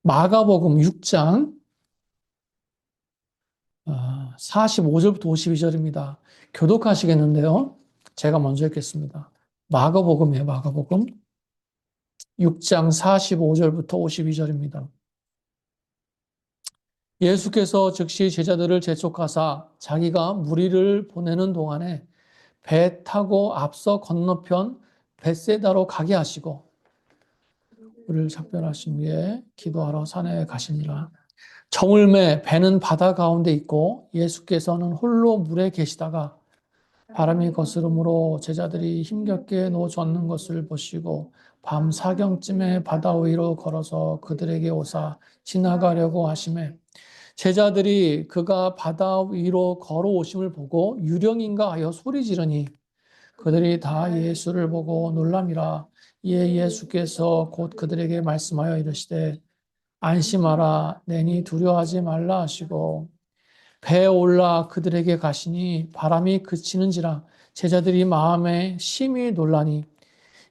마가복음 6장 45절부터 52절입니다. 교독하시겠는데요. 제가 먼저 읽겠습니다. 마가복음이에요. 마가복음 6장 45절부터 52절입니다. 예수께서 즉시 제자들을 재촉하사 자기가 무리를 보내는 동안에 배 타고 앞서 건너편 벳세다로 가게 하시고 우리를 작별하신 후에 기도하러 산에 가시니라. 저물매 배는 바다 가운데 있고 예수께서는 홀로 물에 계시다가 바람이 거스름으로 제자들이 힘겹게 노젓는 것을 보시고 밤 사경쯤에 바다 위로 걸어서 그들에게 오사 지나가려고 하시매 제자들이 그가 바다 위로 걸어오심을 보고 유령인가 하여 소리 지르니 그들이 다 예수를 보고 놀람이라. 이에 예수께서 곧 그들에게 말씀하여 이르시되 안심하라 내니 두려워하지 말라 하시고 배에 올라 그들에게 가시니 바람이 그치는지라 제자들이 마음에 심히 놀라니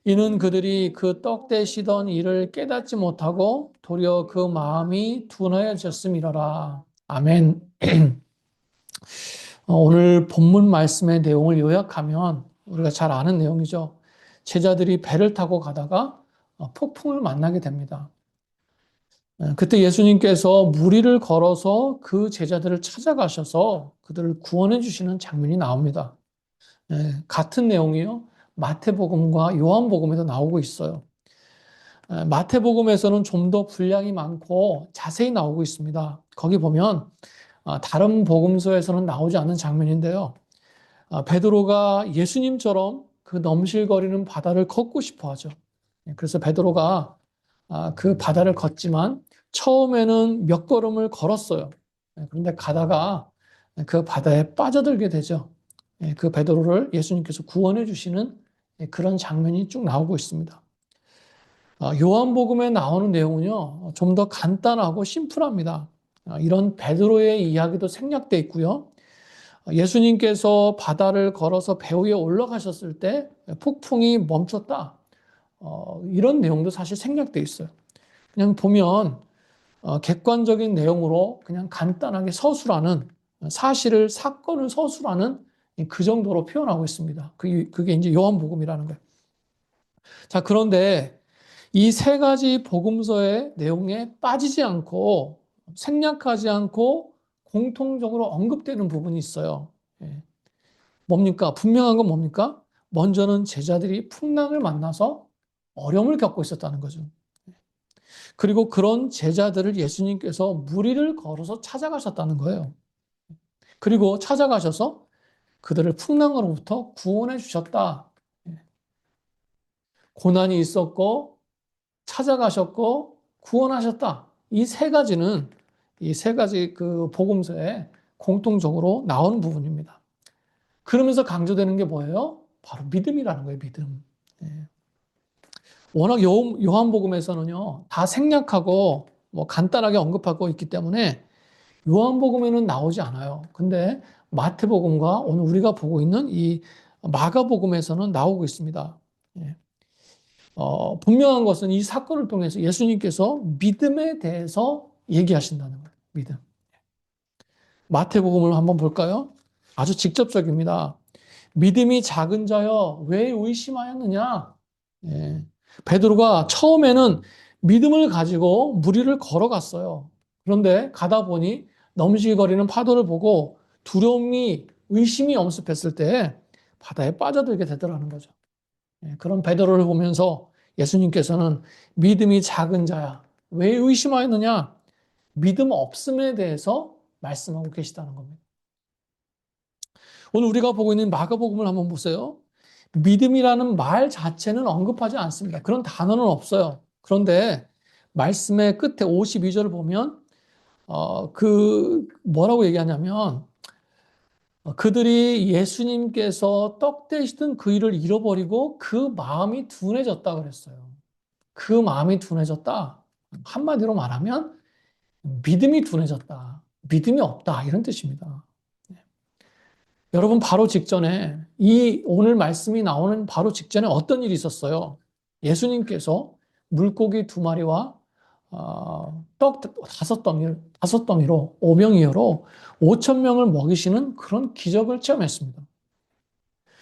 이는 그들이 그 떡 대시던 일을 깨닫지 못하고 도리어 그 마음이 둔하여졌음이로라. 아멘. 오늘 본문 말씀의 내용을 요약하면 우리가 잘 아는 내용이죠. 제자들이 배를 타고 가다가 폭풍을 만나게 됩니다. 그때 예수님께서 무리를 걸어서 그 제자들을 찾아가셔서 그들을 구원해 주시는 장면이 나옵니다. 같은 내용이요. 마태복음과 요한복음에도 나오고 있어요. 마태복음에서는 좀 더 분량이 많고 자세히 나오고 있습니다. 거기 보면 다른 복음서에서는 나오지 않는 장면인데요. 베드로가 예수님처럼 그 넘실거리는 바다를 걷고 싶어 하죠. 그래서 베드로가 그 바다를 걷지만 처음에는 몇 걸음을 걸었어요. 그런데 가다가 그 바다에 빠져들게 되죠. 그 베드로를 예수님께서 구원해 주시는 그런 장면이 쭉 나오고 있습니다. 요한복음에 나오는 내용은요, 좀 더 간단하고 심플합니다. 이런 베드로의 이야기도 생략되어 있고요. 예수님께서 바다를 걸어서 배 위에 올라가셨을 때 폭풍이 멈췄다. 이런 내용도 사실 생략되어 있어요. 그냥 보면 객관적인 내용으로 그냥 간단하게 서술하는 사건을 서술하는 그 정도로 표현하고 있습니다. 그게 이제 요한복음이라는 거예요. 자, 그런데 이 세 가지 복음서의 내용에 빠지지 않고 생략하지 않고 공통적으로 언급되는 부분이 있어요. 예. 뭡니까? 분명한 건 뭡니까? 먼저는 제자들이 풍랑을 만나서 어려움을 겪고 있었다는 거죠. 그리고 그런 제자들을 예수님께서 무리를 걸어서 찾아가셨다는 거예요. 그리고 찾아가셔서 그들을 풍랑으로부터 구원해 주셨다. 고난이 있었고 찾아가셨고 구원하셨다. 이 세 가지는 이 세 가지 그 복음서에 공통적으로 나오는 부분입니다. 그러면서 강조되는 게 뭐예요? 바로 믿음이라는 거예요, 믿음. 워낙 요한복음에서는요, 다 생략하고 뭐 간단하게 언급하고 있기 때문에 요한복음에는 나오지 않아요. 근데 마태복음과 오늘 우리가 보고 있는 이 마가복음에서는 나오고 있습니다. 예. 분명한 것은 이 사건을 통해서 예수님께서 믿음에 대해서 얘기하신다는 거예요. 믿음. 마태복음을 한번 볼까요? 아주 직접적입니다. 믿음이 작은 자여 왜 의심하였느냐? 예. 베드로가 처음에는 믿음을 가지고 무리를 걸어갔어요. 그런데 가다 보니 넘실거리는 파도를 보고 두려움이 의심이 엄습했을 때 바다에 빠져들게 되더라는 거죠. 예. 그런 베드로를 보면서 예수님께서는 믿음이 작은 자야 왜 의심하였느냐? 믿음 없음에 대해서 말씀하고 계시다는 겁니다. 오늘 우리가 보고 있는 마가복음을 한번 보세요. 믿음이라는 말 자체는 언급하지 않습니다. 그런 단어는 없어요. 그런데 말씀의 끝에 52절을 보면 뭐라고 얘기하냐면 그들이 예수님께서 떡 되시던 그 일을 잃어버리고 그 마음이 둔해졌다 그랬어요. 그 마음이 둔해졌다. 한마디로 말하면 믿음이 둔해졌다. 믿음이 없다. 이런 뜻입니다. 여러분, 바로 직전에, 이 오늘 말씀이 나오는 바로 직전에 어떤 일이 있었어요? 예수님께서 물고기 두 마리와 떡 다섯 덩이로 오병이어로 5천 명을 먹이시는 그런 기적을 체험했습니다.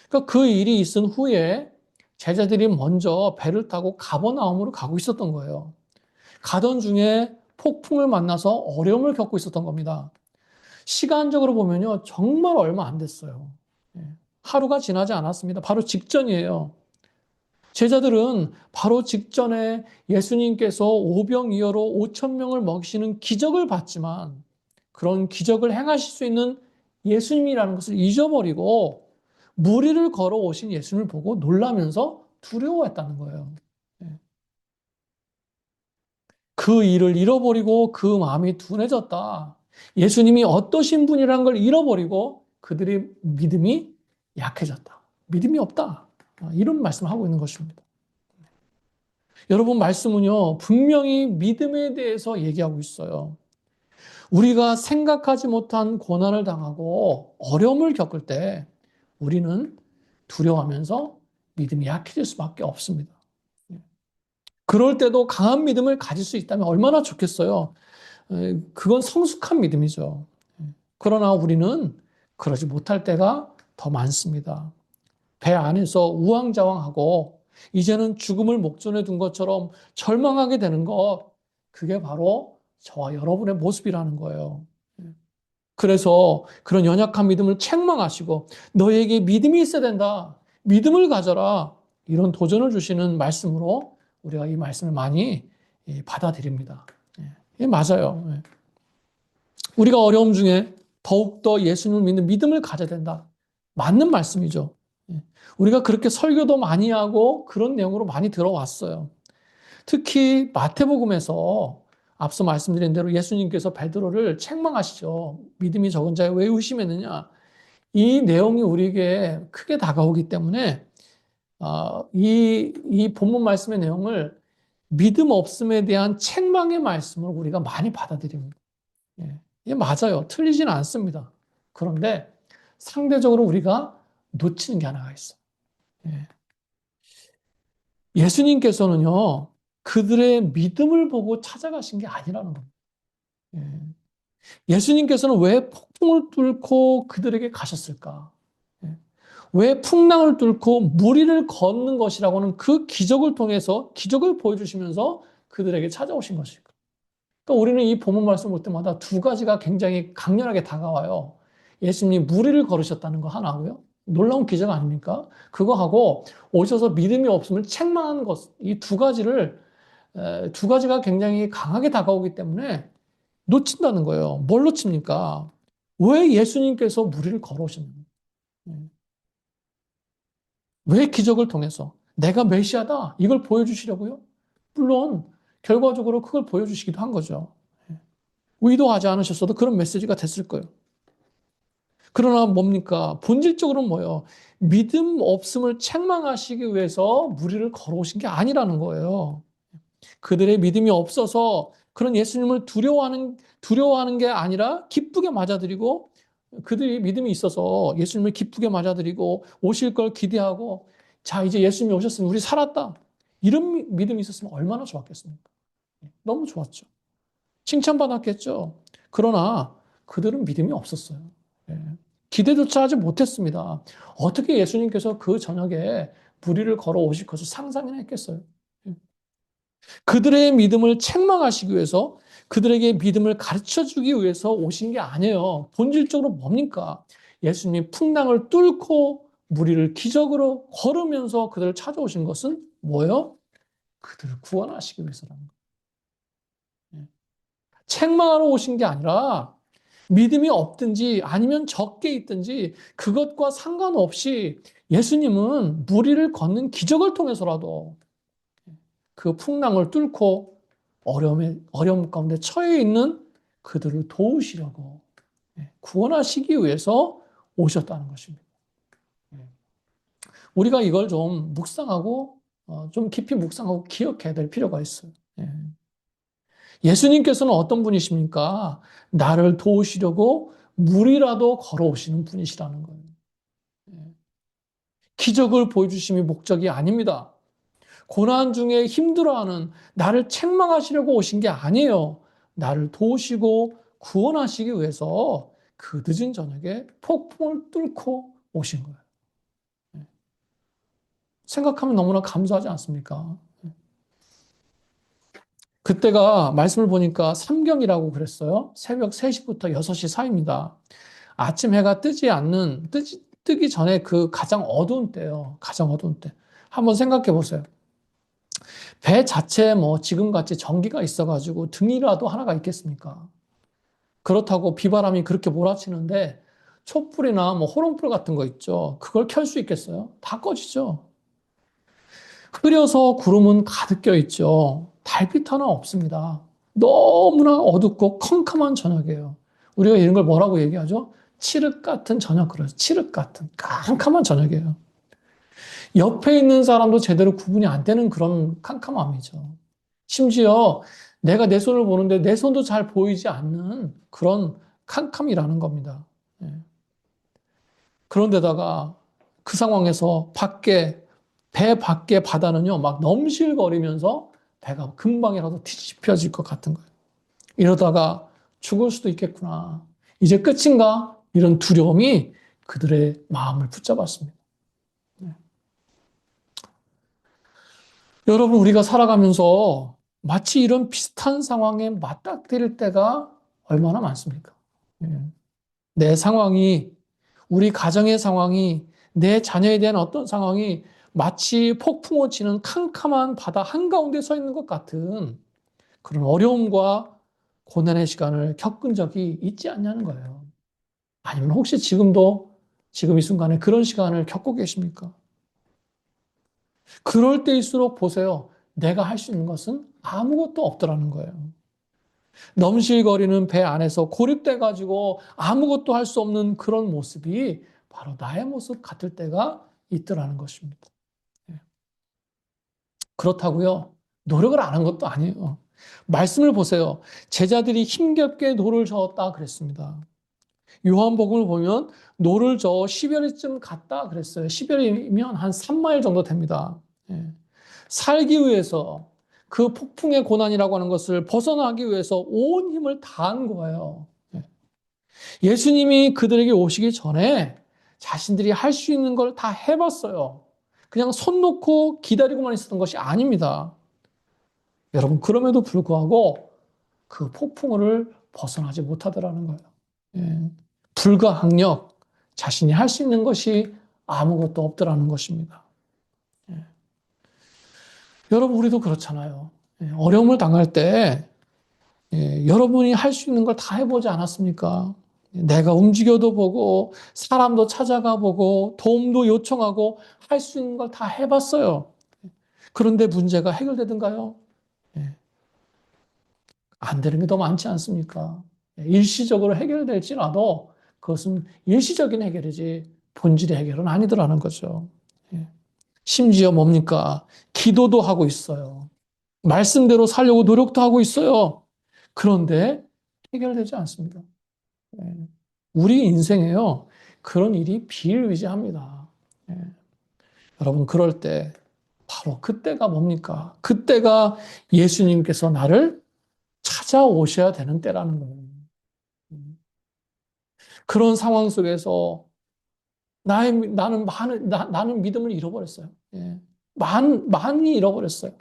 그러니까 그 일이 있은 후에 제자들이 먼저 배를 타고 가버나움으로 가고 있었던 거예요. 가던 중에 폭풍을 만나서 어려움을 겪고 있었던 겁니다. 시간적으로 보면요, 정말 얼마 안 됐어요. 예. 하루가 지나지 않았습니다. 바로 직전이에요. 제자들은 바로 직전에 예수님께서 오병이어로 5천 명을 먹이시는 기적을 봤지만 그런 기적을 행하실 수 있는 예수님이라는 것을 잊어버리고 무리를 걸어오신 예수님을 보고 놀라면서 두려워했다는 거예요. 예. 그 일을 잃어버리고 그 마음이 둔해졌다. 예수님이 어떠신 분이라는 걸 잃어버리고 그들의 믿음이 약해졌다. 믿음이 없다. 이런 말씀을 하고 있는 것입니다. 여러분, 말씀은요, 분명히 믿음에 대해서 얘기하고 있어요. 우리가 생각하지 못한 고난을 당하고 어려움을 겪을 때 우리는 두려워하면서 믿음이 약해질 수밖에 없습니다. 그럴 때도 강한 믿음을 가질 수 있다면 얼마나 좋겠어요. 그건 성숙한 믿음이죠. 그러나 우리는 그러지 못할 때가 더 많습니다. 배 안에서 우왕좌왕하고 이제는 죽음을 목전에 둔 것처럼 절망하게 되는 것, 그게 바로 저와 여러분의 모습이라는 거예요. 그래서 그런 연약한 믿음을 책망하시고 너에게 믿음이 있어야 된다. 믿음을 가져라. 이런 도전을 주시는 말씀으로 우리가 이 말씀을 많이 받아들입니다. 예, 맞아요. 예. 우리가 어려움 중에 더욱더 예수님을 믿는 믿음을 가져야 된다. 맞는 말씀이죠. 예. 우리가 그렇게 설교도 많이 하고 그런 내용으로 많이 들어왔어요. 특히 마태복음에서 앞서 말씀드린 대로 예수님께서 베드로를 책망하시죠. 믿음이 적은 자여 왜 의심했느냐. 이 내용이 우리에게 크게 다가오기 때문에 이 본문 말씀의 내용을 믿음 없음에 대한 책망의 말씀을 우리가 많이 받아들입니다. 예, 이게 맞아요. 틀리지는 않습니다. 그런데 상대적으로 우리가 놓치는 게 하나가 있어요. 예. 예수님께서는요, 그들의 믿음을 보고 찾아가신 게 아니라는 겁니다. 예. 예수님께서는 왜 폭풍을 뚫고 그들에게 가셨을까? 예. 왜 풍랑을 뚫고 무리를 걷는 것이라고는 그 기적을 통해서 기적을 보여주시면서 그들에게 찾아오신 것일까? 그러니까 우리는 이 본문 말씀 볼 때마다 두 가지가 굉장히 강렬하게 다가와요. 예수님이 무리를 걸으셨다는 거 하나고요. 놀라운 기적 아닙니까? 그거하고 오셔서 믿음이 없음을 책망하는 것, 이 두 가지를 두 가지가 굉장히 강하게 다가오기 때문에 놓친다는 거예요. 뭘 놓칩니까? 왜 예수님께서 무리를 걸어오셨는가? 왜 기적을 통해서 내가 메시아다 이걸 보여주시려고요? 물론 결과적으로 그걸 보여주시기도 한 거죠. 의도하지 않으셨어도 그런 메시지가 됐을 거예요. 그러나 뭡니까? 본질적으로는 뭐예요? 믿음 없음을 책망하시기 위해서 무리를 걸어오신 게 아니라는 거예요. 그들의 믿음이 없어서 그런 예수님을 두려워하는 게 아니라 기쁘게 맞아들이고 그들이 믿음이 있어서 예수님을 기쁘게 맞아들이고 오실 걸 기대하고 자, 이제 예수님이 오셨으면 우리 살았다. 이런 믿음이 있었으면 얼마나 좋았겠습니까? 너무 좋았죠. 칭찬받았겠죠. 그러나 그들은 믿음이 없었어요. 예. 기대조차 하지 못했습니다. 어떻게 예수님께서 그 저녁에 무리를 걸어 오실 것을 상상이나 했겠어요. 예. 그들의 믿음을 책망하시기 위해서 그들에게 믿음을 가르쳐 주기 위해서 오신 게 아니에요. 본질적으로 뭡니까? 예수님이 풍랑을 뚫고 무리를 기적으로 걸으면서 그들을 찾아오신 것은 뭐예요? 그들을 구원하시기 위해서라는 거예요. 책망하러 오신 게 아니라 믿음이 없든지 아니면 적게 있든지 그것과 상관없이 예수님은 무리를 걷는 기적을 통해서라도 그 풍랑을 뚫고 어려움 가운데 처해 있는 그들을 도우시려고 구원하시기 위해서 오셨다는 것입니다. 우리가 이걸 좀 묵상하고 좀 깊이 묵상하고 기억해야 될 필요가 있어요. 예수님께서는 어떤 분이십니까? 나를 도우시려고 물이라도 걸어오시는 분이시라는 거예요. 기적을 보여주심이 목적이 아닙니다. 고난 중에 힘들어하는 나를 책망하시려고 오신 게 아니에요. 나를 도우시고 구원하시기 위해서 그 늦은 저녁에 폭풍을 뚫고 오신 거예요. 생각하면 너무나 감사하지 않습니까? 그때가 말씀을 보니까 삼경이라고 그랬어요. 새벽 3시부터 6시 사이입니다. 아침 해가 뜨기 전에 그 가장 어두운 때예요. 가장 어두운 때. 한번 생각해 보세요. 배 자체에 뭐 지금같이 전기가 있어가지고 등이라도 하나가 있겠습니까? 그렇다고 비바람이 그렇게 몰아치는데 촛불이나 뭐 호롱불 같은 거 있죠. 그걸 켤 수 있겠어요? 다 꺼지죠. 흐려서 구름은 가득 껴 있죠. 달빛 하나 없습니다. 너무나 어둡고 컴컴한 저녁이에요. 우리가 이런 걸 뭐라고 얘기하죠? 칠흑 같은 저녁, 그래서 칠흑 같은 캄캄한 저녁이에요. 옆에 있는 사람도 제대로 구분이 안 되는 그런 캄캄함이죠. 심지어 내가 내 손을 보는데 내 손도 잘 보이지 않는 그런 캄캄이라는 겁니다. 예. 그런데다가 그 상황에서 배 밖에 바다는요, 막 넘실거리면서 배가 금방이라도 뒤집혀질 것 같은 거예요. 이러다가 죽을 수도 있겠구나. 이제 끝인가? 이런 두려움이 그들의 마음을 붙잡았습니다. 여러분, 우리가 살아가면서 마치 이런 비슷한 상황에 맞닥뜨릴 때가 얼마나 많습니까? 예. 내 상황이, 우리 가정의 상황이, 내 자녀에 대한 어떤 상황이 마치 폭풍우 치는 캄캄한 바다 한가운데 서 있는 것 같은 그런 어려움과 고난의 시간을 겪은 적이 있지 않냐는 거예요. 아니면 혹시 지금 이 순간에 그런 시간을 겪고 계십니까? 그럴 때일수록 보세요. 내가 할 수 있는 것은 아무것도 없더라는 거예요. 넘실거리는 배 안에서 고립돼 가지고 아무것도 할 수 없는 그런 모습이 바로 나의 모습 같을 때가 있더라는 것입니다. 예. 그렇다고요. 노력을 안 한 것도 아니에요. 말씀을 보세요. 제자들이 힘겹게 노를 저었다 그랬습니다. 요한복음을 보면 노를 저어 10여리쯤 갔다 그랬어요. 10여리면 한 3마일 정도 됩니다. 예. 살기 위해서 그 폭풍의 고난이라고 하는 것을 벗어나기 위해서 온 힘을 다한 거예요. 예. 예수님이 그들에게 오시기 전에 자신들이 할 수 있는 걸 다 해봤어요. 그냥 손 놓고 기다리고만 있었던 것이 아닙니다. 여러분, 그럼에도 불구하고 그 폭풍을 벗어나지 못하더라는 거예요. 예. 불가항력, 자신이 할 수 있는 것이 아무것도 없더라는 것입니다. 예. 여러분, 우리도 그렇잖아요. 예. 어려움을 당할 때 여러분이 할 수 있는 걸 다 해보지 않았습니까? 내가 움직여도 보고, 사람도 찾아가 보고, 도움도 요청하고, 할 수 있는 걸 다 해봤어요. 그런데 문제가 해결되던가요? 예. 안 되는 게 더 많지 않습니까? 일시적으로 해결될지라도 그것은 일시적인 해결이지 본질의 해결은 아니더라는 거죠. 예. 심지어 뭡니까? 기도도 하고 있어요. 말씀대로 살려고 노력도 하고 있어요. 그런데 해결되지 않습니다. 예. 우리 인생에요. 그런 일이 비일비재합니다. 예. 여러분, 그럴 때 바로 그때가 뭡니까? 그때가 예수님께서 나를 찾아오셔야 되는 때라는 거예요. 그런 상황 속에서 나는 믿음을 잃어버렸어요. 예. 많이 잃어버렸어요.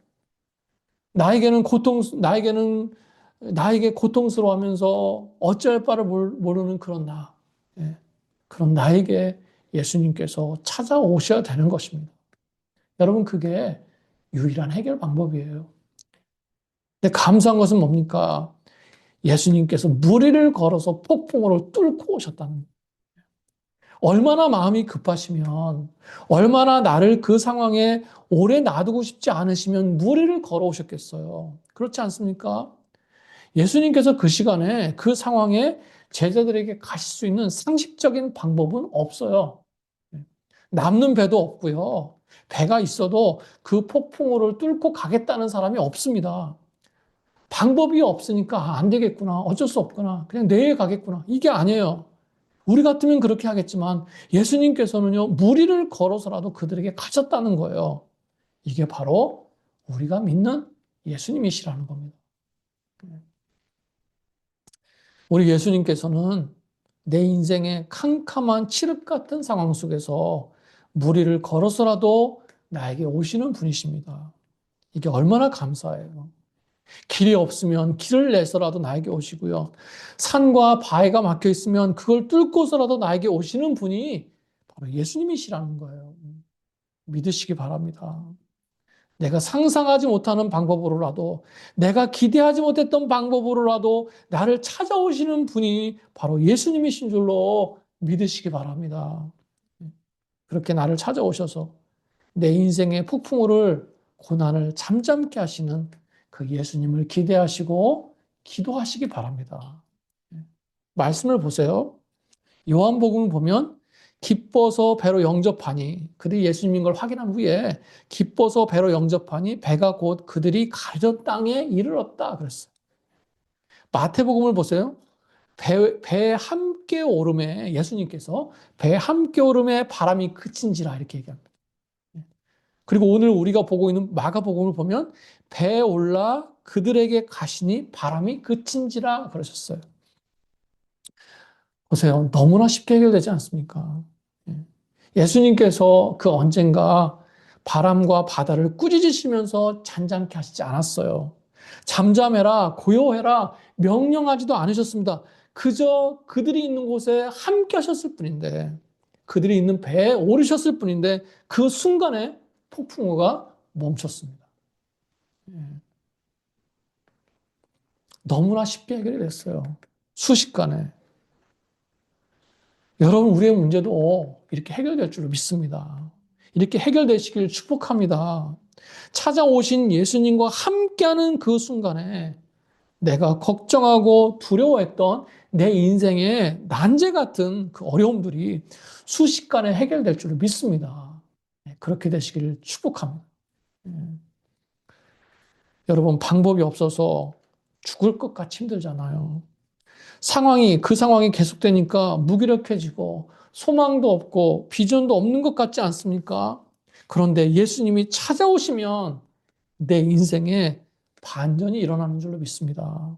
나에게 고통스러워하면서 어쩔 바를 모르는 그런 나. 예. 그런 나에게 예수님께서 찾아오셔야 되는 것입니다. 여러분, 그게 유일한 해결 방법이에요. 근데 감사한 것은 뭡니까? 예수님께서 무리를 걸어서 폭풍우를 뚫고 오셨다는 거예요. 얼마나 마음이 급하시면, 얼마나 나를 그 상황에 오래 놔두고 싶지 않으시면 무리를 걸어오셨겠어요. 그렇지 않습니까? 예수님께서 그 시간에 그 상황에 제자들에게 가실 수 있는 상식적인 방법은 없어요. 남는 배도 없고요. 배가 있어도 그 폭풍우를 뚫고 가겠다는 사람이 없습니다. 방법이 없으니까 안 되겠구나. 어쩔 수 없구나. 그냥 내일 가겠구나. 이게 아니에요. 우리 같으면 그렇게 하겠지만 예수님께서는요, 무리를 걸어서라도 그들에게 가셨다는 거예요. 이게 바로 우리가 믿는 예수님이시라는 겁니다. 우리 예수님께서는 내 인생의 캄캄한 칠흑 같은 상황 속에서 무리를 걸어서라도 나에게 오시는 분이십니다. 이게 얼마나 감사해요. 길이 없으면 길을 내서라도 나에게 오시고요. 산과 바위가 막혀 있으면 그걸 뚫고서라도 나에게 오시는 분이 바로 예수님이시라는 거예요. 믿으시기 바랍니다. 내가 상상하지 못하는 방법으로라도, 내가 기대하지 못했던 방법으로라도 나를 찾아오시는 분이 바로 예수님이신 줄로 믿으시기 바랍니다. 그렇게 나를 찾아오셔서 내 인생의 폭풍우를, 고난을 잠잠케 하시는 그 예수님을 기대하시고 기도하시기 바랍니다. 말씀을 보세요. 요한복음을 보면 기뻐서 배로 영접하니, 그들이 예수님인 걸 확인한 후에 기뻐서 배로 영접하니 배가 곧 그들이 가던 땅에 이르렀다 그랬어요. 마태복음을 보세요. 배 함께 오름에, 예수님께서 배 함께 오름에 바람이 그친지라 이렇게 얘기합니다. 그리고 오늘 우리가 보고 있는 마가복음을 보면 배에 올라 그들에게 가시니 바람이 그친지라 그러셨어요. 보세요. 너무나 쉽게 해결되지 않습니까? 예수님께서 그 언젠가 바람과 바다를 꾸짖으시면서 잔잔케 하시지 않았어요. 잠잠해라, 고요해라, 명령하지도 않으셨습니다. 그저 그들이 있는 곳에 함께 하셨을 뿐인데, 그들이 있는 배에 오르셨을 뿐인데, 그 순간에 폭풍우가 멈췄습니다. 너무나 쉽게 해결이 됐어요. 순식간에. 여러분, 우리의 문제도 이렇게 해결될 줄 믿습니다. 이렇게 해결되시길 축복합니다. 찾아오신 예수님과 함께하는 그 순간에 내가 걱정하고 두려워했던 내 인생의 난제 같은 그 어려움들이 순식간에 해결될 줄 믿습니다. 그렇게 되시길 축복합니다. 여러분, 방법이 없어서 죽을 것 같이 힘들잖아요. 그 상황이 계속되니까 무기력해지고 소망도 없고 비전도 없는 것 같지 않습니까? 그런데 예수님이 찾아오시면 내 인생에 반전이 일어나는 줄로 믿습니다.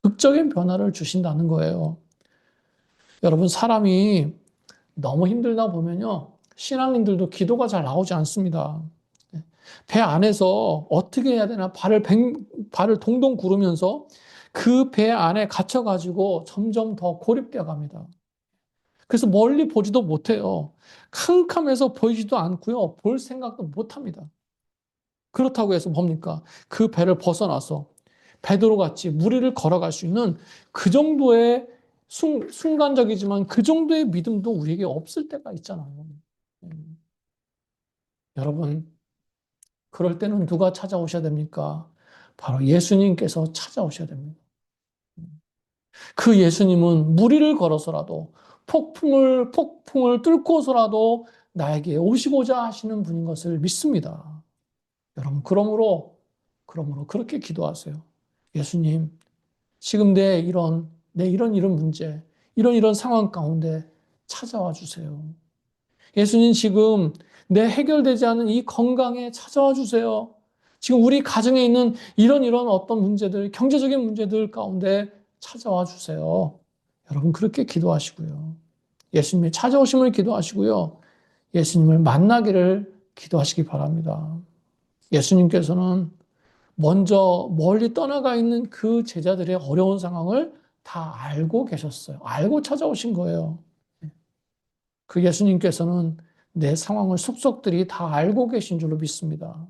극적인 변화를 주신다는 거예요. 여러분, 사람이 너무 힘들다 보면요. 신앙인들도 기도가 잘 나오지 않습니다. 배 안에서 어떻게 해야 되나 발을 동동 구르면서 그 배 안에 갇혀가지고 점점 더 고립되어 갑니다. 그래서 멀리 보지도 못해요. 캄캄해서 보이지도 않고요. 볼 생각도 못합니다. 그렇다고 해서 뭡니까? 그 배를 벗어나서 베드로 같이 무리를 걸어갈 수 있는 그 정도의 순간적이지만 그 정도의 믿음도 우리에게 없을 때가 있잖아요. 여러분, 그럴 때는 누가 찾아오셔야 됩니까? 바로 예수님께서 찾아오셔야 됩니다. 그 예수님은 무리를 걸어서라도 폭풍을 뚫고서라도 나에게 오시고자 하시는 분인 것을 믿습니다. 여러분, 그러므로 그렇게 기도하세요. 예수님, 지금 내 이런 문제, 이런 상황 가운데 찾아와 주세요. 예수님, 지금 내 해결되지 않은 이 건강에 찾아와 주세요. 지금 우리 가정에 있는 이런 어떤 문제들, 경제적인 문제들 가운데 찾아와 주세요. 여러분, 그렇게 기도하시고요. 예수님의 찾아오심을 기도하시고요. 예수님을 만나기를 기도하시기 바랍니다. 예수님께서는 먼저 멀리 떠나가 있는 그 제자들의 어려운 상황을 다 알고 계셨어요. 알고 찾아오신 거예요. 그 예수님께서는 내 상황을 속속들이 다 알고 계신 줄로 믿습니다.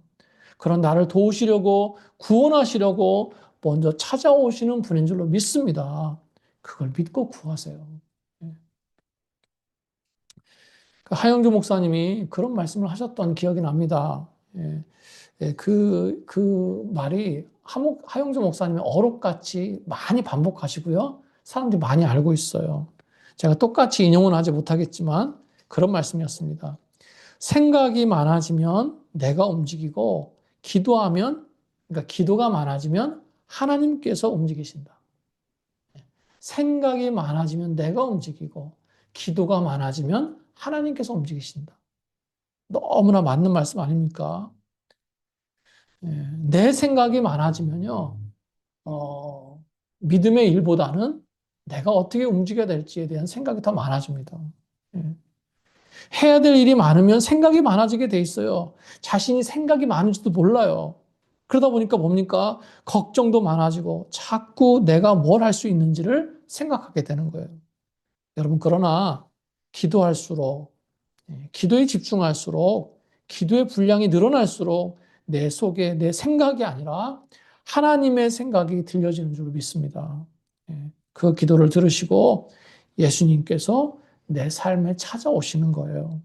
그런 나를 도우시려고 구원하시려고 먼저 찾아오시는 분인 줄로 믿습니다. 그걸 믿고 구하세요. 하영주 목사님이 그런 말씀을 하셨던 기억이 납니다. 그 말이 하영주 목사님의 어록같이 많이 반복하시고요. 사람들이 많이 알고 있어요. 제가 똑같이 인용은 하지 못하겠지만 그런 말씀이었습니다. 생각이 많아지면 내가 움직이고 그러니까 기도가 많아지면 하나님께서 움직이신다. 생각이 많아지면 내가 움직이고 기도가 많아지면 하나님께서 움직이신다. 너무나 맞는 말씀 아닙니까? 내 생각이 많아지면요, 어, 믿음의 일보다는 내가 어떻게 움직여야 될지에 대한 생각이 더 많아집니다. 예. 해야 될 일이 많으면 생각이 많아지게 돼 있어요. 자신이 생각이 많은지도 몰라요. 그러다 보니까 뭡니까? 걱정도 많아지고 자꾸 내가 뭘 할 수 있는지를 생각하게 되는 거예요. 여러분, 그러나 기도할수록, 기도에 집중할수록, 기도의 분량이 늘어날수록 내 속에 내 생각이 아니라 하나님의 생각이 들려지는 줄 믿습니다. 그 기도를 들으시고 예수님께서 내 삶에 찾아오시는 거예요.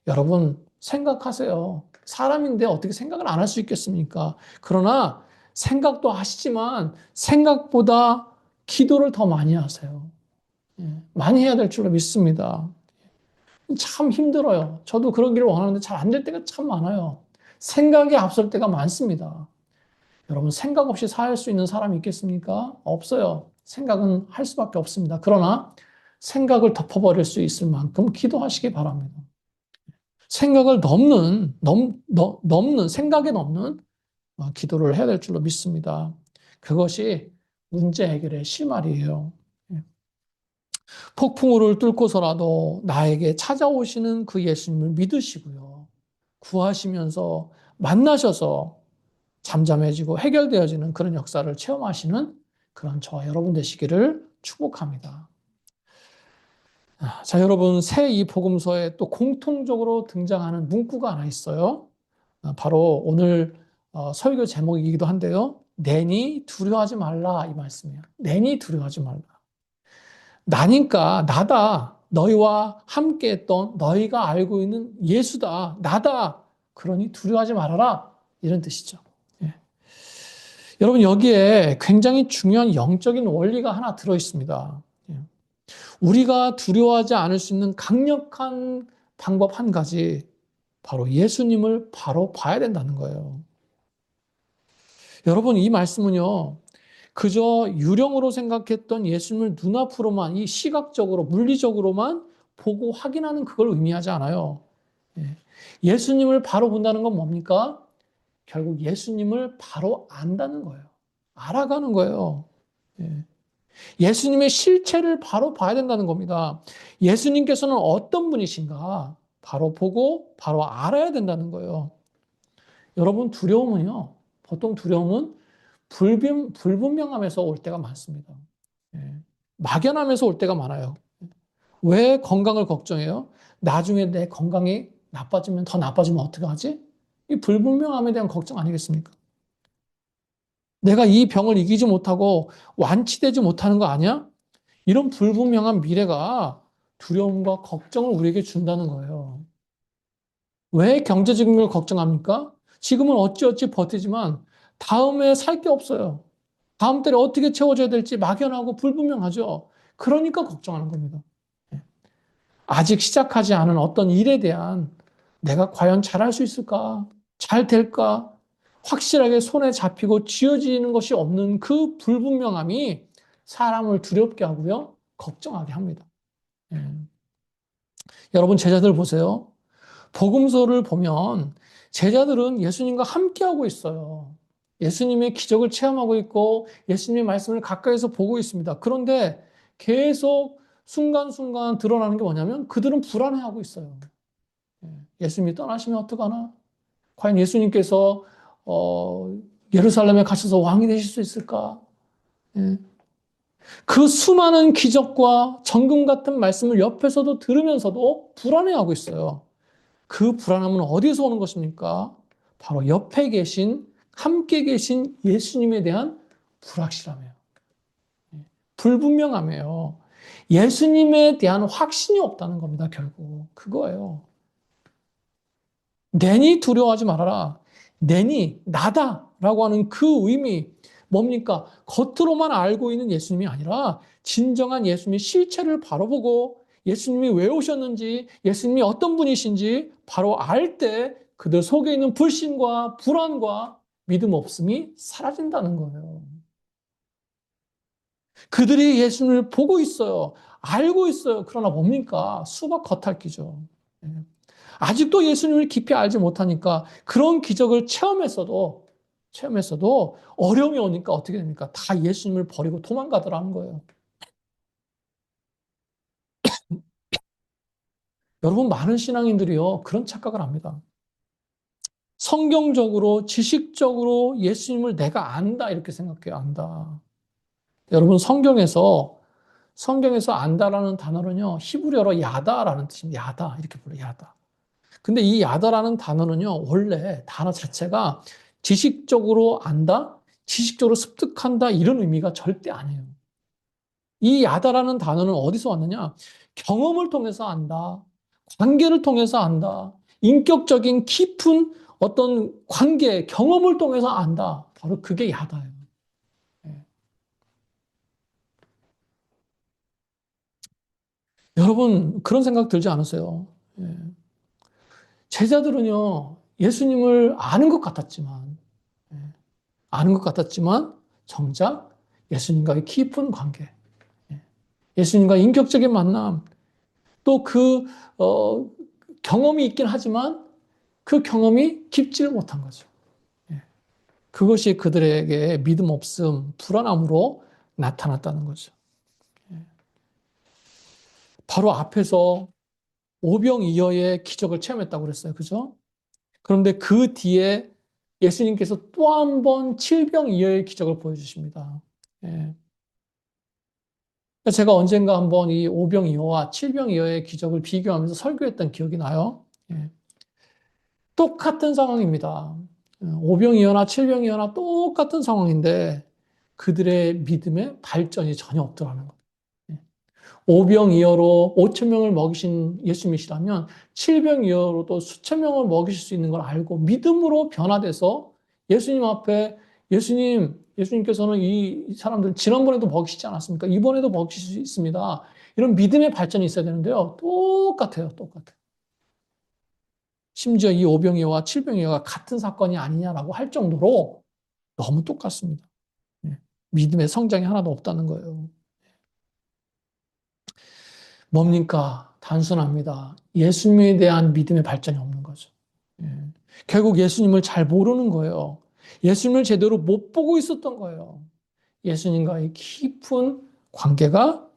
여러분, 생각하세요. 사람인데 어떻게 생각을 안 할 수 있겠습니까? 그러나 생각도 하시지만 생각보다 기도를 더 많이 하세요. 많이 해야 될 줄로 믿습니다. 참 힘들어요. 저도 그러기를 원하는데 잘 안 될 때가 참 많아요. 생각이 앞설 때가 많습니다. 여러분, 생각 없이 살 수 있는 사람이 있겠습니까? 없어요. 생각은 할 수밖에 없습니다. 그러나 생각을 덮어버릴 수 있을 만큼 기도하시기 바랍니다. 생각을 넘는, 생각에 넘는 기도를 해야 될 줄로 믿습니다. 그것이 문제 해결의 실마리예요. 폭풍우를 뚫고서라도 나에게 찾아오시는 그 예수님을 믿으시고요. 구하시면서 만나셔서 잠잠해지고 해결되어지는 그런 역사를 체험하시는 그런 저와 여러분 되시기를 축복합니다. 자, 여러분, 새 이 복음서에 또 공통적으로 등장하는 문구가 하나 있어요. 바로 오늘 설교 제목이기도 한데요. 내니 두려워하지 말라 이 말씀이에요. 내니 두려워하지 말라. 나니까 나다. 너희와 함께했던 너희가 알고 있는 예수다. 나다. 그러니 두려워하지 말아라. 이런 뜻이죠. 예. 여러분 여기에 굉장히 중요한 영적인 원리가 하나 들어 있습니다. 예. 우리가 두려워하지 않을 수 있는 강력한 방법 한 가지, 바로 예수님을 바로 봐야 된다는 거예요. 여러분 이 말씀은요, 그저 유령으로 생각했던 예수님을 눈앞으로만, 이 시각적으로, 물리적으로만 보고 확인하는 그걸 의미하지 않아요. 예. 예수님을 바로 본다는 건 뭡니까? 결국 예수님을 바로 안다는 거예요. 알아가는 거예요. 예. 예수님의 실체를 바로 봐야 된다는 겁니다. 예수님께서는 어떤 분이신가 바로 보고 바로 알아야 된다는 거예요. 여러분 두려움은요, 보통 두려움은 불분명함에서 올 때가 많습니다. 예. 막연함에서 올 때가 많아요. 왜 건강을 걱정해요? 나중에 내 건강이 나빠지면 더 나빠지면 어떡하지? 이 불분명함에 대한 걱정 아니겠습니까? 내가 이 병을 이기지 못하고 완치되지 못하는 거 아니야? 이런 불분명한 미래가 두려움과 걱정을 우리에게 준다는 거예요. 왜 경제적인 걸 걱정합니까? 지금은 어찌어찌 버티지만 다음에 살 게 없어요. 다음 달에 어떻게 채워져야 될지 막연하고 불분명하죠. 그러니까 걱정하는 겁니다. 아직 시작하지 않은 어떤 일에 대한 내가 과연 잘할 수 있을까? 잘 될까? 확실하게 손에 잡히고 쥐어지는 것이 없는 그 불분명함이 사람을 두렵게 하고요. 걱정하게 합니다. 예. 여러분, 제자들 보세요. 복음서를 보면 제자들은 예수님과 함께하고 있어요. 예수님의 기적을 체험하고 있고 예수님의 말씀을 가까이서 보고 있습니다. 그런데 계속 순간순간 드러나는 게 뭐냐면 그들은 불안해하고 있어요. 예수님이 떠나시면 어떡하나? 과연 예수님께서 예루살렘에 가셔서 왕이 되실 수 있을까? 예. 그 수많은 기적과 정금 같은 말씀을 옆에서도 들으면서도 불안해하고 있어요. 그 불안함은 어디서 오는 것입니까? 바로 옆에 계신, 함께 계신 예수님에 대한 불확실함이에요. 불분명함이에요. 예수님에 대한 확신이 없다는 겁니다, 결국. 그거예요. 내니 두려워하지 말아라. 내니 나다라고 하는 그 의미 뭡니까? 겉으로만 알고 있는 예수님이 아니라 진정한 예수님의 실체를 바로 보고 예수님이 왜 오셨는지, 예수님이 어떤 분이신지 바로 알 때 그들 속에 있는 불신과 불안과 믿음 없음이 사라진다는 거예요. 그들이 예수님을 보고 있어요. 알고 있어요. 그러나 뭡니까? 수박 겉핥기죠. 아직도 예수님을 깊이 알지 못하니까 그런 기적을 체험했어도 어려움이 오니까 어떻게 됩니까? 다 예수님을 버리고 도망가더라는 거예요. 여러분, 많은 신앙인들이요, 그런 착각을 합니다. 성경적으로, 지식적으로 예수님을 내가 안다, 이렇게 생각해요, 안다. 여러분, 성경에서 안다라는 단어는요, 히브리어로 야다라는 뜻입니다. 야다, 이렇게 불러요, 야다. 근데 이 야다라는 단어는요, 원래 단어 자체가 지식적으로 안다, 지식적으로 습득한다, 이런 의미가 절대 아니에요. 이 야다라는 단어는 어디서 왔느냐? 경험을 통해서 안다, 관계를 통해서 안다, 인격적인 깊은 어떤 관계, 경험을 통해서 안다. 바로 그게 야다예요. 예. 여러분, 그런 생각 들지 않으세요? 예. 제자들은요, 예수님을 예, 아는 것 같았지만, 정작 예수님과의 깊은 관계, 예, 예수님과 인격적인 만남, 또 경험이 있긴 하지만 그 경험이 깊지를 못한 거죠. 예, 그것이 그들에게 믿음 없음, 불안함으로 나타났다는 거죠. 예, 바로 앞에서 오병이어의 기적을 체험했다고 그랬어요. 그죠? 그런데 그 뒤에 예수님께서 또 한 번 칠병이어의 기적을 보여주십니다. 예. 제가 언젠가 한번 이 오병이어와 칠병이어의 기적을 비교하면서 설교했던 기억이 나요. 예. 똑같은 상황입니다. 오병이어나 칠병이어나 똑같은 상황인데 그들의 믿음의 발전이 전혀 없더라는 거예요. 예. 오병이어로 5천 명을 먹이신 예수님이시라면 칠병이어로도 수천 명을 먹이실 수 있는 걸 알고 믿음으로 변화돼서 예수님 앞에 예수님께서는 이 사람들 지난번에도 먹이시지 않았습니까? 이번에도 먹이실 수 있습니다. 이런 믿음의 발전이 있어야 되는데요. 똑같아요. 똑같아요. 심지어 이 오병이어와 칠병이어가 같은 사건이 아니냐라고 할 정도로 너무 똑같습니다. 예. 믿음의 성장이 하나도 없다는 거예요. 뭡니까? 단순합니다. 예수님에 대한 믿음의 발전이 없는 거죠. 예. 결국 예수님을 잘 모르는 거예요. 예수님을 제대로 못 보고 있었던 거예요. 예수님과의 깊은 관계가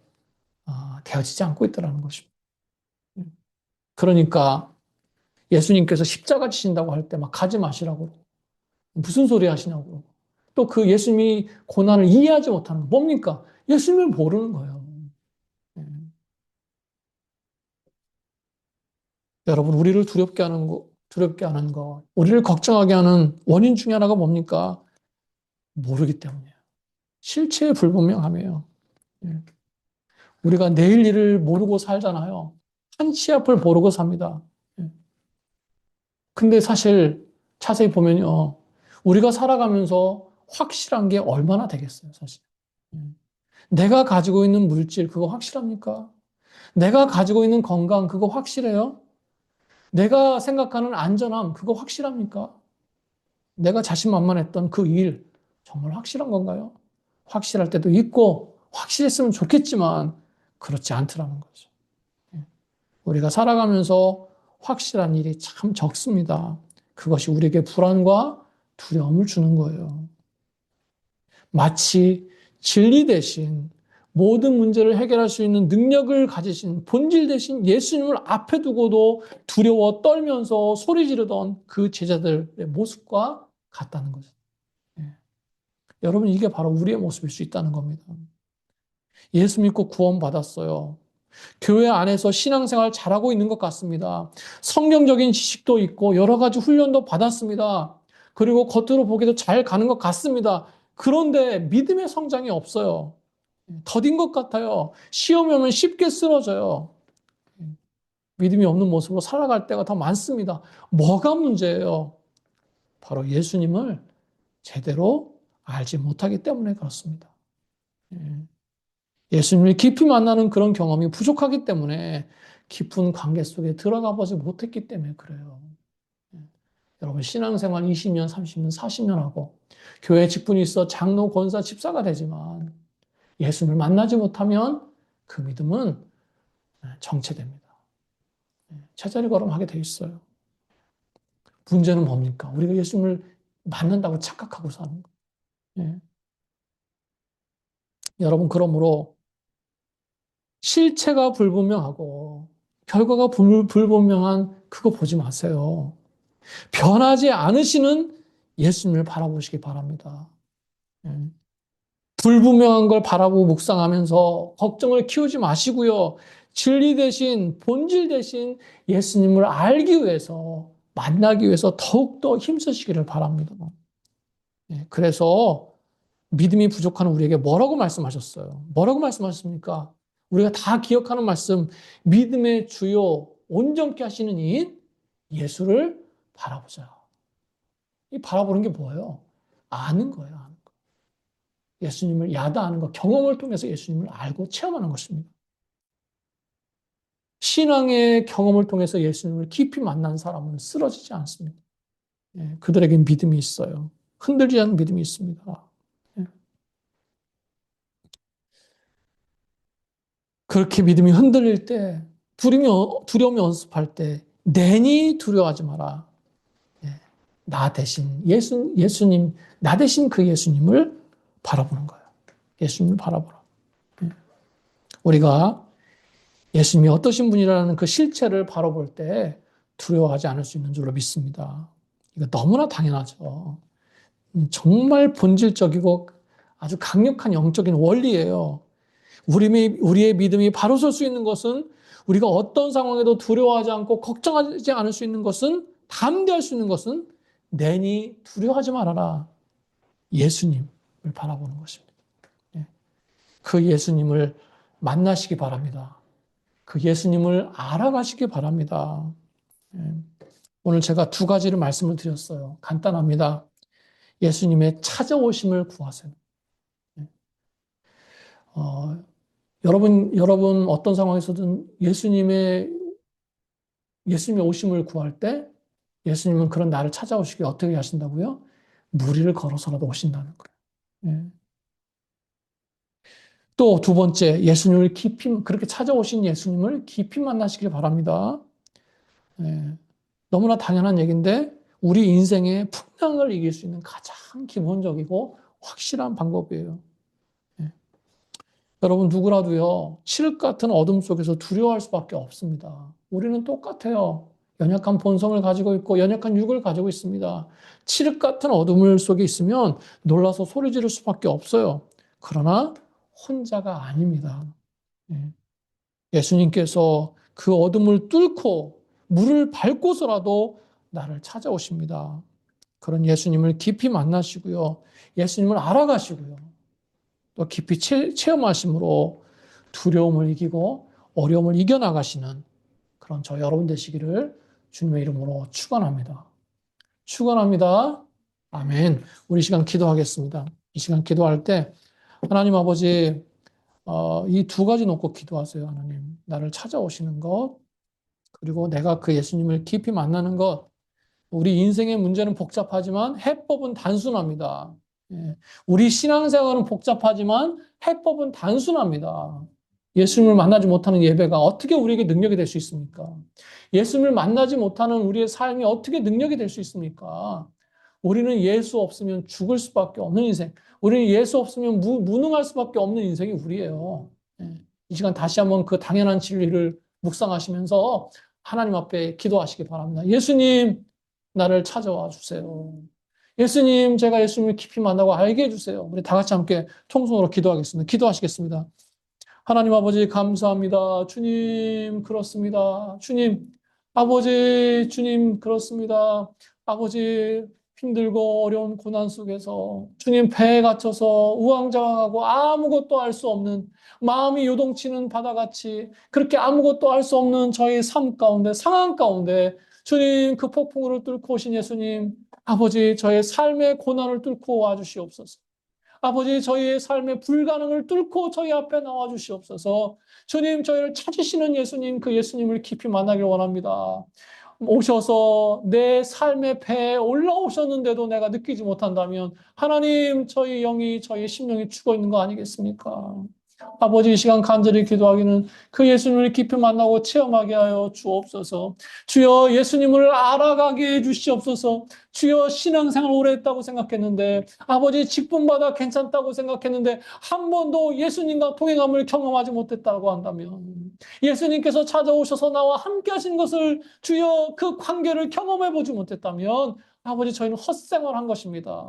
되어지지 않고 있다는 것입니다. 예. 그러니까 예수님께서 십자가 지신다고 할 때 막 가지 마시라고 그러고 무슨 소리 하시냐고 또 그 예수님이 고난을 이해하지 못하는 거 뭡니까? 예수님을 모르는 거예요. 예. 여러분, 우리를 두렵게 하는 거, 우리를 걱정하게 하는 원인 중에 하나가 뭡니까? 모르기 때문이에요. 실체에 불분명함이에요. 예. 우리가 내일 일을 모르고 살잖아요. 한치 앞을 모르고 삽니다. 예. 근데 사실 자세히 보면요. 우리가 살아가면서 확실한 게 얼마나 되겠어요, 사실. 예. 내가 가지고 있는 물질, 그거 확실합니까? 내가 가지고 있는 건강, 그거 확실해요? 내가 생각하는 안전함, 그거 확실합니까? 내가 자신만만했던 그 일, 정말 확실한 건가요? 확실할 때도 있고, 확실했으면 좋겠지만, 그렇지 않더라는 거죠. 예. 우리가 살아가면서 확실한 일이 참 적습니다. 그것이 우리에게 불안과 두려움을 주는 거예요. 마치 진리 대신 모든 문제를 해결할 수 있는 능력을 가지신 본질 대신 예수님을 앞에 두고도 두려워 떨면서 소리 지르던 그 제자들의 모습과 같다는 거죠. 예. 여러분, 이게 바로 우리의 모습일 수 있다는 겁니다. 예수 믿고 구원받았어요. 교회 안에서 신앙생활 잘하고 있는 것 같습니다. 성경적인 지식도 있고 여러 가지 훈련도 받았습니다. 그리고 겉으로 보기도 잘 가는 것 같습니다. 그런데 믿음의 성장이 없어요. 더딘 것 같아요. 시험이 오면 쉽게 쓰러져요. 믿음이 없는 모습으로 살아갈 때가 더 많습니다. 뭐가 문제예요? 바로 예수님을 제대로 알지 못하기 때문에 그렇습니다. 예. 예수님을 깊이 만나는 그런 경험이 부족하기 때문에 깊은 관계 속에 들어가 보지 못했기 때문에 그래요. 예. 여러분, 신앙생활 20년, 30년, 40년 하고 교회 직분이 있어 장로, 권사, 집사가 되지만 예수님을 만나지 못하면 그 믿음은 정체됩니다. 제자리 걸음하게 돼 있어요. 문제는 뭡니까? 우리가 예수님을 만난다고 착각하고 사는 거예요. 예. 여러분, 그러므로 실체가 불분명하고 결과가 불분명한 그거 보지 마세요. 변하지 않으시는 예수님을 바라보시기 바랍니다. 예. 불분명한 걸 바라보고 묵상하면서 걱정을 키우지 마시고요. 진리 대신, 본질 대신 예수님을 알기 위해서, 만나기 위해서 더욱더 힘쓰시기를 바랍니다. 그래서 믿음이 부족한 우리에게 뭐라고 말씀하셨어요? 뭐라고 말씀하셨습니까? 우리가 다 기억하는 말씀, 믿음의 주요, 온전케 하시는 이인 예수를 바라보자. 이 바라보는 게 뭐예요? 아는 거예요. 아는 거. 예수님을 야다하는 거, 경험을 통해서 예수님을 알고 체험하는 것입니다. 신앙의 경험을 통해서 예수님을 깊이 만난 사람은 쓰러지지 않습니다. 그들에게 믿음이 있어요. 흔들리지 않는 믿음이 있습니다. 그렇게 믿음이 흔들릴 때, 두려움이 연습할 때, 내니 두려워하지 마라. 나 대신 예수님, 나 대신 그 예수님을 바라보는 거예요. 예수님을 바라보라. 우리가 예수님이 어떠신 분이라는 그 실체를 바라볼 때 두려워하지 않을 수 있는 줄로 믿습니다. 이거 너무나 당연하죠. 정말 본질적이고 아주 강력한 영적인 원리예요. 우리의 믿음이 바로 설 수 있는 것은 우리가 어떤 상황에도 두려워하지 않고 걱정하지 않을 수 있는 것은 담대할 수 있는 것은 내니 두려워하지 말아라. 예수님을 바라보는 것입니다. 그 예수님을 만나시기 바랍니다. 그 예수님을 알아가시기 바랍니다. 오늘 제가 두 가지를 말씀을 드렸어요. 간단합니다. 예수님의 찾아오심을 구하세요. 여러분 어떤 상황에서든 예수님의 오심을 구할 때 예수님은 그런 나를 찾아오시길 어떻게 하신다고요? 무리를 걸어서라도 오신다는 거예요. 또 두 번째, 예수님을 깊이, 그렇게 찾아오신 예수님을 깊이 만나시길 바랍니다. 너무나 당연한 얘기인데, 우리 인생의 풍랑을 이길 수 있는 가장 기본적이고 확실한 방법이에요. 여러분 누구라도요, 칠흑 같은 어둠 속에서 두려워할 수밖에 없습니다. 우리는 똑같아요. 연약한 본성을 가지고 있고 연약한 육을 가지고 있습니다. 칠흑 같은 어둠 속에 있으면 놀라서 소리 지를 수밖에 없어요. 그러나 혼자가 아닙니다. 예수님께서 그 어둠을 뚫고 물을 밟고서라도 나를 찾아오십니다. 그런 예수님을 깊이 만나시고요. 예수님을 알아가시고요. 또 깊이 체험하심으로 두려움을 이기고 어려움을 이겨나가시는 그런 저 여러분 되시기를 주님의 이름으로 축원합니다. 축원합니다. 아멘. 우리 시간 기도하겠습니다. 이 시간 기도할 때 하나님 아버지 이 두 가지 놓고 기도하세요. 하나님. 나를 찾아오시는 것 그리고 내가 그 예수님을 깊이 만나는 것 우리 인생의 문제는 복잡하지만 해법은 단순합니다. 우리 신앙생활은 복잡하지만 해법은 단순합니다. 예수님을 만나지 못하는 예배가 어떻게 우리에게 능력이 될 수 있습니까? 예수님을 만나지 못하는 우리의 삶이 어떻게 능력이 될 수 있습니까? 우리는 예수 없으면 죽을 수밖에 없는 인생. 우리는 예수 없으면 무능할 수밖에 없는 인생이 우리예요. 이 시간 다시 한번 그 당연한 진리를 묵상하시면서 하나님 앞에 기도하시기 바랍니다. 예수님, 나를 찾아와 주세요. 예수님, 제가 예수님을 깊이 만나고 알게 해주세요. 우리 다 같이 함께 통성으로 기도하겠습니다. 기도하시겠습니다. 하나님 아버지 감사합니다. 주님 그렇습니다. 주님 아버지 주님 그렇습니다. 아버지 힘들고 어려운 고난 속에서 주님 배에 갇혀서 우왕좌왕하고 아무것도 알 수 없는 마음이 요동치는 바다같이 그렇게 아무것도 알 수 없는 저희 삶 가운데 상황 가운데 주님 그 폭풍우를 뚫고 오신 예수님 아버지 저의 삶의 고난을 뚫고 와주시옵소서. 아버지 저희의 삶의 불가능을 뚫고 저희 앞에 나와 주시옵소서. 주님 저희를 찾으시는 예수님 그 예수님을 깊이 만나길 원합니다. 오셔서 내 삶의 배에 올라오셨는데도 내가 느끼지 못한다면 하나님 저희 영이 저희 심령이 죽어 있는 거 아니겠습니까? 아버지 이 시간 간절히 기도하기는 그 예수님을 깊이 만나고 체험하게 하여 주옵소서. 주여 예수님을 알아가게 해 주시옵소서. 주여 신앙생활 오래 했다고 생각했는데 아버지 직분받아 괜찮다고 생각했는데 한 번도 예수님과 동행함을 경험하지 못했다고 한다면 예수님께서 찾아오셔서 나와 함께 하신 것을 주여 그 관계를 경험해 보지 못했다면 아버지 저희는 헛생활한 것입니다.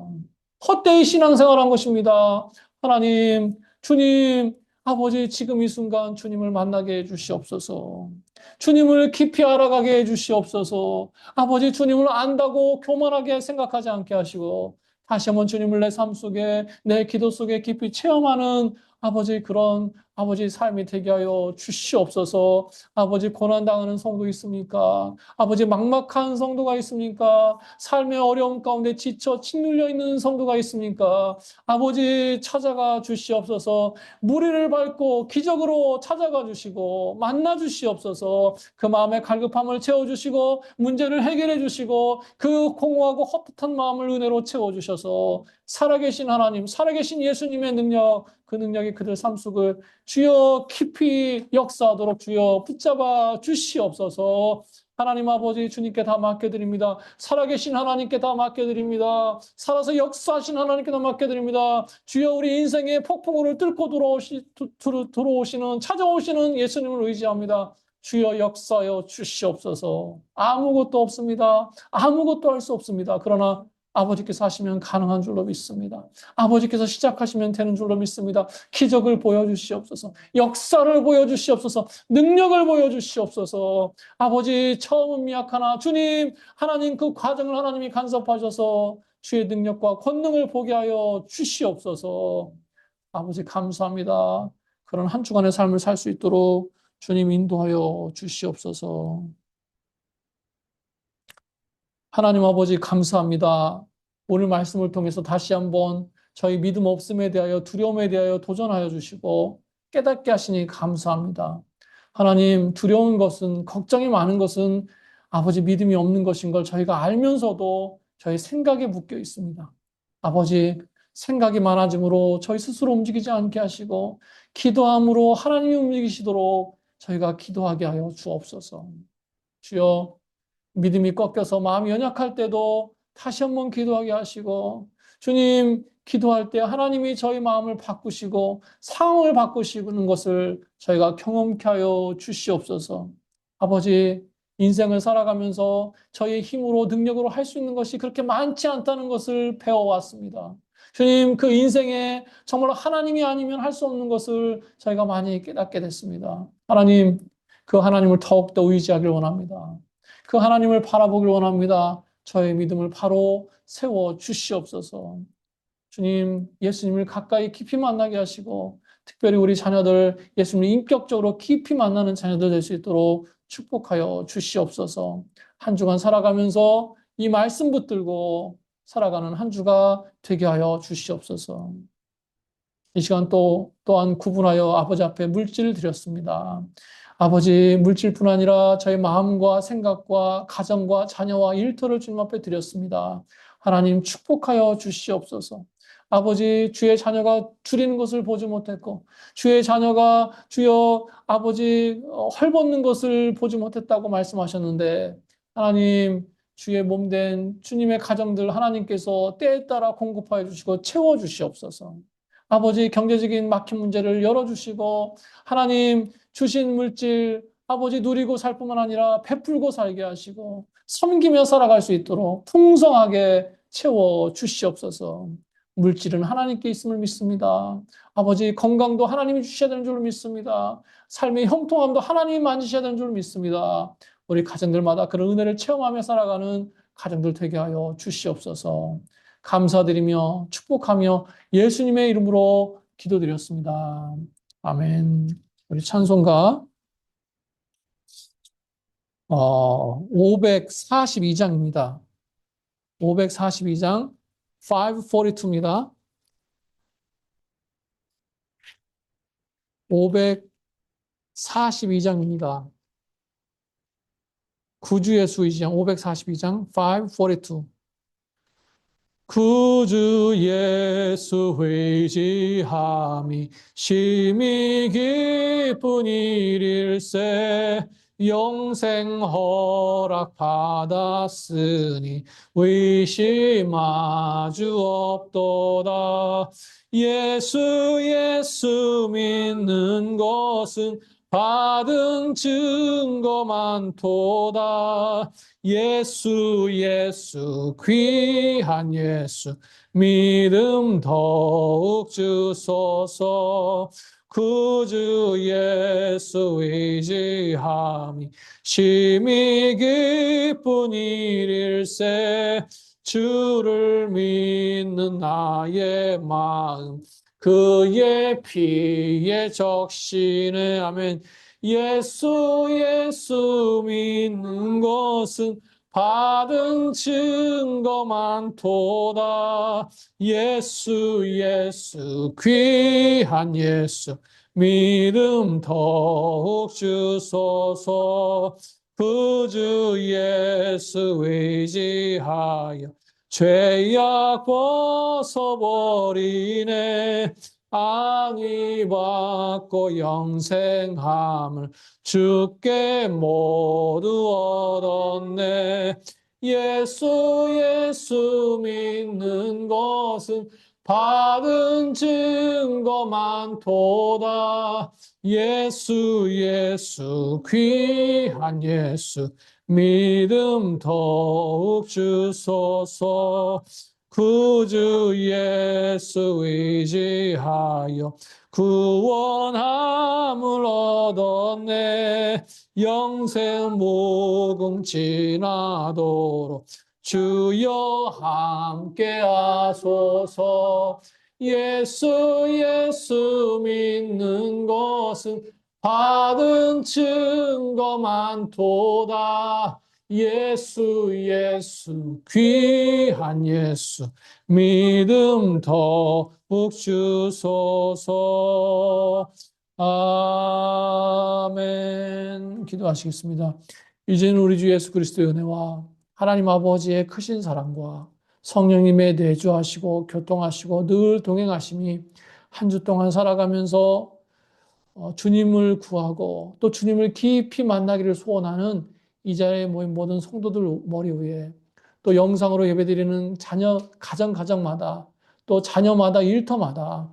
헛되이 신앙생활한 것입니다. 하나님, 주님, 아버지 지금 이 순간 주님을 만나게 해 주시옵소서. 주님을 깊이 알아가게 해 주시옵소서. 아버지 주님을 안다고 교만하게 생각하지 않게 하시고 다시 한번 주님을 내 삶 속에 내 기도 속에 깊이 체험하는 아버지 그런 아버지 삶이 되게 하여 주시옵소서. 아버지 고난당하는 성도 있습니까? 아버지 막막한 성도가 있습니까? 삶의 어려움 가운데 지쳐 짓눌려 있는 성도가 있습니까? 아버지 찾아가 주시옵소서. 무리를 밟고 기적으로 찾아가 주시고 만나 주시옵소서. 그 마음의 갈급함을 채워주시고 문제를 해결해 주시고 그 공허하고 헛헛한 마음을 은혜로 채워주셔서 살아계신 하나님, 살아계신 예수님의 능력, 그 능력이 그들 삶 속을 주여 깊이 역사하도록 주여 붙잡아 주시옵소서. 하나님 아버지 주님께 다 맡겨드립니다. 살아계신 하나님께 다 맡겨드립니다. 살아서 역사하신 하나님께 다 맡겨드립니다. 주여 우리 인생의 폭풍우를 뚫고 들어오시는 찾아오시는 예수님을 의지합니다. 주여 역사하여 주시옵소서. 아무것도 없습니다. 아무것도 할 수 없습니다. 그러나 아버지께서 하시면 가능한 줄로 믿습니다. 아버지께서 시작하시면 되는 줄로 믿습니다. 기적을 보여주시옵소서. 역사를 보여주시옵소서. 능력을 보여주시옵소서. 아버지 처음은 미약하나 주님 하나님 그 과정을 하나님이 간섭하셔서 주의 능력과 권능을 보게 하여 주시옵소서. 아버지 감사합니다. 그런 한 주간의 삶을 살 수 있도록 주님 인도하여 주시옵소서. 하나님 아버지 감사합니다. 오늘 말씀을 통해서 다시 한번 저희 믿음 없음에 대하여 두려움에 대하여 도전하여 주시고 깨닫게 하시니 감사합니다. 하나님 두려운 것은 걱정이 많은 것은 아버지 믿음이 없는 것인 걸 저희가 알면서도 저희 생각에 묶여 있습니다. 아버지 생각이 많아짐으로 저희 스스로 움직이지 않게 하시고 기도함으로 하나님이 움직이시도록 저희가 기도하게 하여 주옵소서. 주여 믿음이 꺾여서 마음이 연약할 때도 다시 한번 기도하게 하시고 주님 기도할 때 하나님이 저희 마음을 바꾸시고 상황을 바꾸시는 것을 저희가 경험케 하여 주시옵소서. 아버지 인생을 살아가면서 저희의 힘으로 능력으로 할 수 있는 것이 그렇게 많지 않다는 것을 배워왔습니다. 주님 그 인생에 정말 하나님이 아니면 할 수 없는 것을 저희가 많이 깨닫게 됐습니다. 하나님 그 하나님을 더욱더 의지하길 원합니다. 그 하나님을 바라보길 원합니다. 저의 믿음을 바로 세워 주시옵소서. 주님, 예수님을 가까이 깊이 만나게 하시고, 특별히 우리 자녀들 예수님을 인격적으로 깊이 만나는 자녀들 될 수 있도록 축복하여 주시옵소서. 한 주간 살아가면서 이 말씀 붙들고 살아가는 한 주가 되게 하여 주시옵소서. 이 시간 또한 구분하여 아버지 앞에 물질을 드렸습니다. 아버지 물질뿐 아니라 저희 마음과 생각과 가정과 자녀와 일터를 주님 앞에 드렸습니다. 하나님 축복하여 주시옵소서. 아버지 주의 자녀가 줄이는 것을 보지 못했고 주의 자녀가 주여 아버지 헐벗는 것을 보지 못했다고 말씀하셨는데 하나님 주의 몸된 주님의 가정들 하나님께서 때에 따라 공급하여 주시고 채워 주시옵소서. 아버지 경제적인 막힌 문제를 열어주시고 하나님 주신 물질 아버지 누리고 살 뿐만 아니라 베풀고 살게 하시고 섬기며 살아갈 수 있도록 풍성하게 채워 주시옵소서. 물질은 하나님께 있음을 믿습니다. 아버지 건강도 하나님이 주셔야 되는 줄 믿습니다. 삶의 형통함도 하나님이 만지셔야 되는 줄 믿습니다. 우리 가정들마다 그런 은혜를 체험하며 살아가는 가정들 되게 하여 주시옵소서. 감사드리며 축복하며 예수님의 이름으로 기도드렸습니다. 아멘. 우리 찬송가 542장입니다. 542장 542입니다. 542장입니다. 구주의 수이장 542장 542. 구주 예수 의지함이 심히 기쁜 일일세. 영생 허락 받았으니 의심하주 없도다. 예수 믿는 것은 받은 증거 많도다. 예수 귀한 예수 믿음 더욱 주소서. 구주 예수 의지함이 심히 기쁜 일일세. 주를 믿는 나의 마음 그의 피에 적시네. 아멘. 예수 믿는 것은 받은 증거 많도다. 예수 귀한 예수 믿음 더욱 주소서. 구주 예수 의지하여 죄악 벗어버리네. 안위 받고 영생함을 주께 모두 얻었네. 예수 믿는 것은 받은 증거 많도다. 예수 귀한 예수 믿음 더욱 주소서. 구주 예수 의지하여 구원함을 얻었네. 영생 무궁 지나도록 주여 함께 하소서. 예수 믿는 것은 받은 증거 많도다. 예수 귀한 예수 믿음 더욱 주소서. 아멘. 기도하시겠습니다. 이제는 우리 주 예수 그리스도의 은혜와 하나님 아버지의 크신 사랑과 성령님의 내주하시고 교통하시고 늘 동행하심이 한 주 동안 살아가면서 주님을 구하고 또 주님을 깊이 만나기를 소원하는 이 자리에 모인 모든 성도들 머리 위에, 또 영상으로 예배드리는 가정마다, 또 자녀마다, 일터마다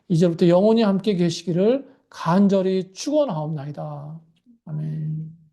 이제부터 영원히 함께 계시기를 간절히 축원하옵나이다. 아멘.